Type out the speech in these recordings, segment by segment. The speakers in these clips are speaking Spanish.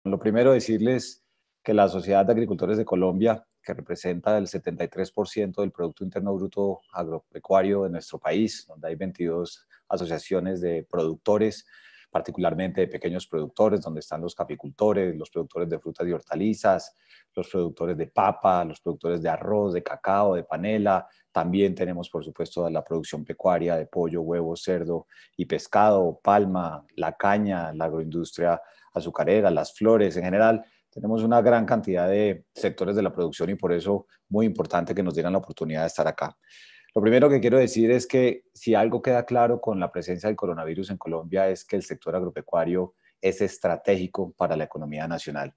Lo primero, decirles que la Sociedad de Agricultores de Colombia, que representa el 73% del Producto Interno Bruto agropecuario de nuestro país, donde hay 22 asociaciones de productores, particularmente de pequeños productores, donde están los caficultores, los productores de frutas y hortalizas, los productores de papa, los productores de arroz, de cacao, de panela. También tenemos, por supuesto, la producción pecuaria de pollo, huevo, cerdo y pescado, palma, la caña, la agroindustria azucarera, las flores en general. Tenemos una gran cantidad de sectores de la producción y por eso muy importante que nos dieran la oportunidad de estar acá. Lo primero que quiero decir es que si algo queda claro con la presencia del coronavirus en Colombia es que el sector agropecuario es estratégico para la economía nacional.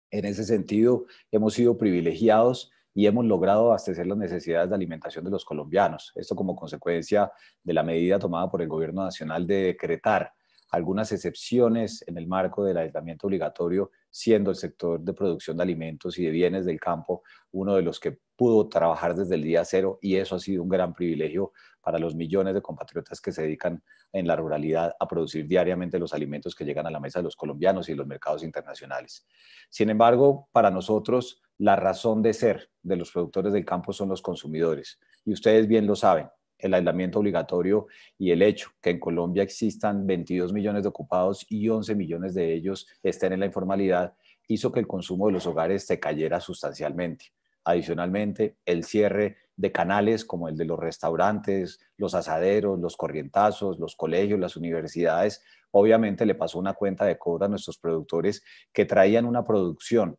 En ese sentido, hemos sido privilegiados y hemos logrado abastecer las necesidades de alimentación de los colombianos. Esto como consecuencia de la medida tomada por el gobierno nacional de decretar algunas excepciones en el marco del aislamiento obligatorio, siendo el sector de producción de alimentos y de bienes del campo uno de los que pudo trabajar desde el día cero, y eso ha sido un gran privilegio para los millones de compatriotas que se dedican en la ruralidad a producir diariamente los alimentos que llegan a la mesa de los colombianos y los mercados internacionales. Sin embargo, para nosotros, la razón de ser de los productores del campo son los consumidores, y ustedes bien lo saben. El aislamiento obligatorio y el hecho que en Colombia existan 22 millones de ocupados y 11 millones de ellos estén en la informalidad hizo que el consumo de los hogares se cayera sustancialmente. Adicionalmente, el cierre de canales como el de los restaurantes, los asaderos, los corrientazos, los colegios, las universidades, obviamente le pasó una cuenta de cobro a nuestros productores que traían una producción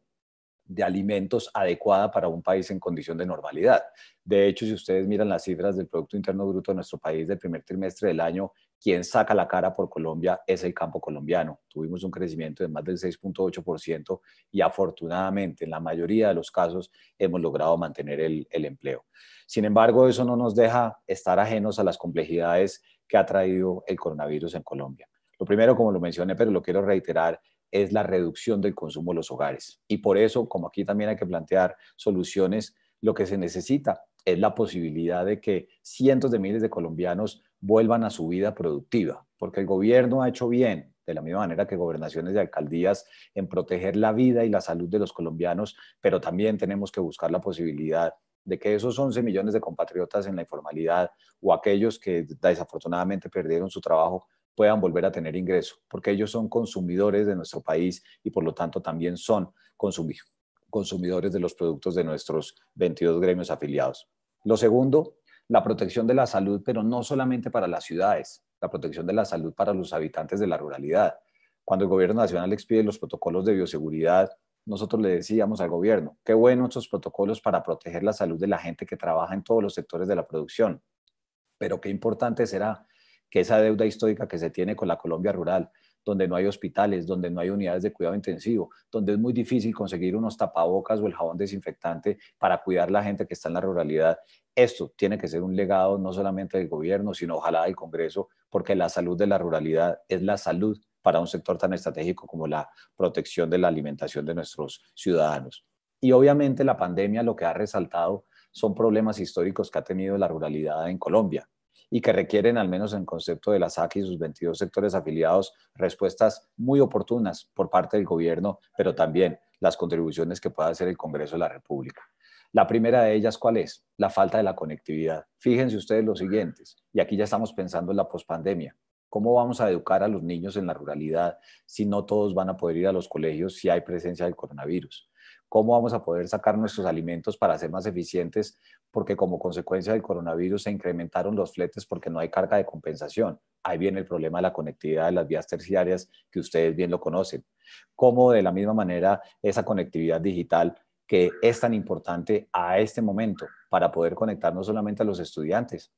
de alimentos adecuada para un país en condición de normalidad. De hecho, si ustedes miran las cifras del Producto Interno Bruto de nuestro país del primer trimestre del año, quien saca la cara por Colombia es el campo colombiano. Tuvimos un crecimiento de más del 6,8% y afortunadamente en la mayoría de los casos hemos logrado mantener el empleo. Sin embargo, eso no nos deja estar ajenos a las complejidades que ha traído el coronavirus en Colombia. Lo primero, como lo mencioné, pero lo quiero reiterar, es la reducción del consumo de los hogares. Y por eso, como aquí también hay que plantear soluciones, lo que se necesita es la posibilidad de que cientos de miles de colombianos vuelvan a su vida productiva, porque el gobierno ha hecho bien, de la misma manera que gobernaciones y alcaldías, en proteger la vida y la salud de los colombianos, pero también tenemos que buscar la posibilidad de que esos 11 millones de compatriotas en la informalidad o aquellos que desafortunadamente perdieron su trabajo puedan volver a tener ingreso, porque ellos son consumidores de nuestro país y por lo tanto también son consumidores de los productos de nuestros 22 gremios afiliados. Lo segundo, la protección de la salud, pero no solamente para las ciudades, la protección de la salud para los habitantes de la ruralidad. Cuando el gobierno nacional expide los protocolos de bioseguridad, nosotros le decíamos al gobierno, qué bueno estos protocolos para proteger la salud de la gente que trabaja en todos los sectores de la producción, pero qué importante será que esa deuda histórica que se tiene con la Colombia rural, donde no hay hospitales, donde no hay unidades de cuidado intensivo, donde es muy difícil conseguir unos tapabocas o el jabón desinfectante para cuidar a la gente que está en la ruralidad. Esto tiene que ser un legado no solamente del gobierno, sino ojalá del Congreso, porque la salud de la ruralidad es la salud para un sector tan estratégico como la protección de la alimentación de nuestros ciudadanos. Y obviamente la pandemia lo que ha resaltado son problemas históricos que ha tenido la ruralidad en Colombia y que requieren, al menos en concepto de la SAC y sus 22 sectores afiliados, respuestas muy oportunas por parte del gobierno, pero también las contribuciones que pueda hacer el Congreso de la República. La primera de ellas, ¿cuál es? La falta de la conectividad. Fíjense ustedes los siguientes, y aquí ya estamos pensando en la pospandemia. ¿Cómo vamos a educar a los niños en la ruralidad si no todos van a poder ir a los colegios si hay presencia del coronavirus? ¿Cómo vamos a poder sacar nuestros alimentos para ser más eficientes? Porque como consecuencia del coronavirus se incrementaron los fletes porque no hay carga de compensación. Ahí viene el problema de la conectividad de las vías terciarias, que ustedes bien lo conocen. ¿Cómo de la misma manera esa conectividad digital que es tan importante a este momento para poder conectar no solamente a los estudiantes,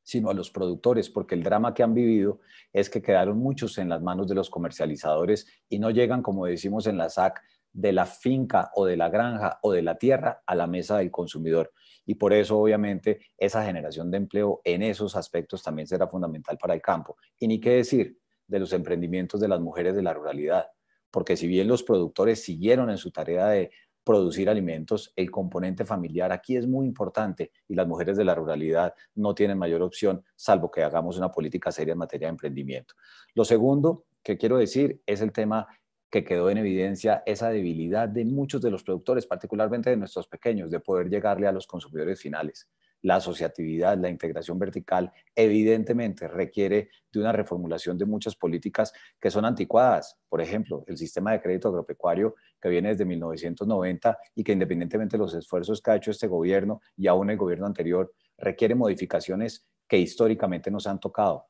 sino a los productores, porque el drama que han vivido es que quedaron muchos en las manos de los comercializadores y no llegan, como decimos en la SAC, de la finca o de la granja o de la tierra a la mesa del consumidor. Y por eso, obviamente, esa generación de empleo en esos aspectos también será fundamental para el campo. Y ni qué decir de los emprendimientos de las mujeres de la ruralidad, porque si bien los productores siguieron en su tarea de producir alimentos, el componente familiar aquí es muy importante y las mujeres de la ruralidad no tienen mayor opción salvo que hagamos una política seria en materia de emprendimiento. Lo segundo que quiero decir es el tema que quedó en evidencia esa debilidad de muchos de los productores, particularmente de nuestros pequeños, de poder llegarle a los consumidores finales. La asociatividad, la integración vertical, evidentemente requiere de una reformulación de muchas políticas que son anticuadas. Por ejemplo, el sistema de crédito agropecuario que viene desde 1990 y que independientemente de los esfuerzos que ha hecho este gobierno y aún el gobierno anterior, requiere modificaciones que históricamente nos han tocado,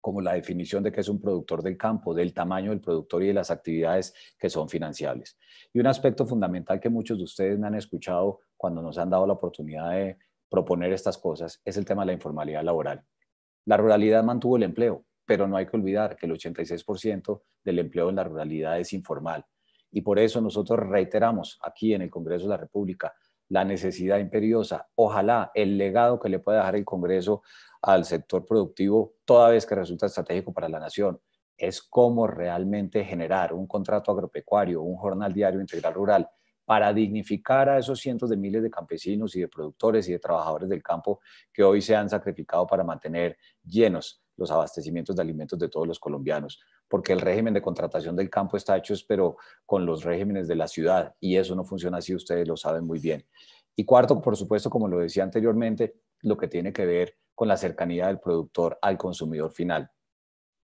como la definición de qué es un productor del campo, del tamaño del productor y de las actividades que son financiables. Y un aspecto fundamental que muchos de ustedes me han escuchado cuando nos han dado la oportunidad de proponer estas cosas es el tema de la informalidad laboral. La ruralidad mantuvo el empleo, pero no hay que olvidar que el 86% del empleo en la ruralidad es informal. Y por eso nosotros reiteramos aquí en el Congreso de la República la necesidad imperiosa, ojalá el legado que le pueda dejar el Congreso al sector productivo, toda vez que resulta estratégico para la nación, es cómo realmente generar un contrato agropecuario, un jornal diario integral rural, para dignificar a esos cientos de miles de campesinos y de productores y de trabajadores del campo que hoy se han sacrificado para mantener llenos los abastecimientos de alimentos de todos los colombianos, porque el régimen de contratación del campo está hecho, pero con los regímenes de la ciudad, y eso no funciona así, ustedes lo saben muy bien. Y cuarto, por supuesto, como lo decía anteriormente, lo que tiene que ver con la cercanía del productor al consumidor final.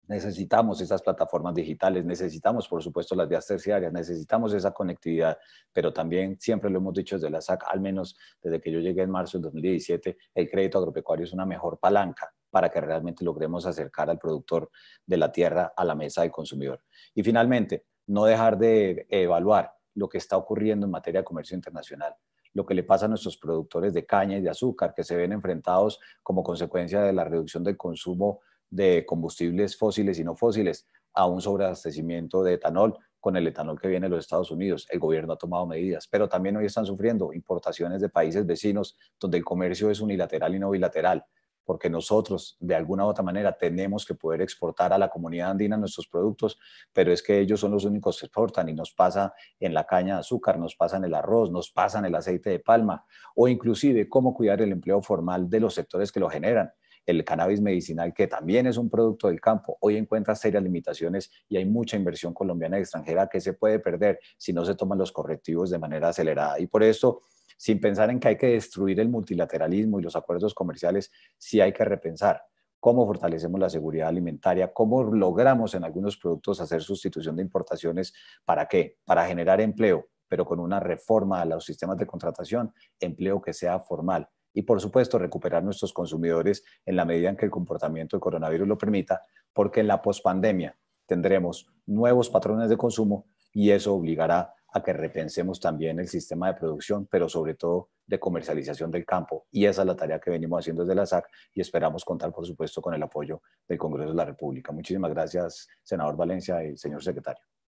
Necesitamos esas plataformas digitales, necesitamos, por supuesto, las vías terciarias, necesitamos esa conectividad, pero también, siempre lo hemos dicho desde la SAC, al menos desde que yo llegué en marzo del 2017, el crédito agropecuario es una mejor palanca para que realmente logremos acercar al productor de la tierra a la mesa del consumidor. Y finalmente, no dejar de evaluar lo que está ocurriendo en materia de comercio internacional, lo que le pasa a nuestros productores de caña y de azúcar, que se ven enfrentados como consecuencia de la reducción del consumo de combustibles fósiles y no fósiles a un sobreabastecimiento de etanol con el etanol que viene de los Estados Unidos. El gobierno ha tomado medidas, pero también hoy están sufriendo importaciones de países vecinos donde el comercio es unilateral y no bilateral, porque nosotros de alguna u otra manera tenemos que poder exportar a la comunidad andina nuestros productos, pero es que ellos son los únicos que exportan y nos pasa en la caña de azúcar, nos pasa en el arroz, nos pasa en el aceite de palma, o inclusive cómo cuidar el empleo formal de los sectores que lo generan. El cannabis medicinal, que también es un producto del campo, hoy encuentra serias limitaciones y hay mucha inversión colombiana y extranjera que se puede perder si no se toman los correctivos de manera acelerada. Y por eso, sin pensar en que hay que destruir el multilateralismo y los acuerdos comerciales, sí hay que repensar cómo fortalecemos la seguridad alimentaria, cómo logramos en algunos productos hacer sustitución de importaciones. ¿Para qué? Para generar empleo, pero con una reforma a los sistemas de contratación, empleo que sea formal. Y por supuesto, recuperar nuestros consumidores en la medida en que el comportamiento del coronavirus lo permita, porque en la pospandemia tendremos nuevos patrones de consumo y eso obligará a que repensemos también el sistema de producción, pero sobre todo de comercialización del campo. Y esa es la tarea que venimos haciendo desde la SAC y esperamos contar, por supuesto, con el apoyo del Congreso de la República. Muchísimas gracias, senador Valencia y señor secretario.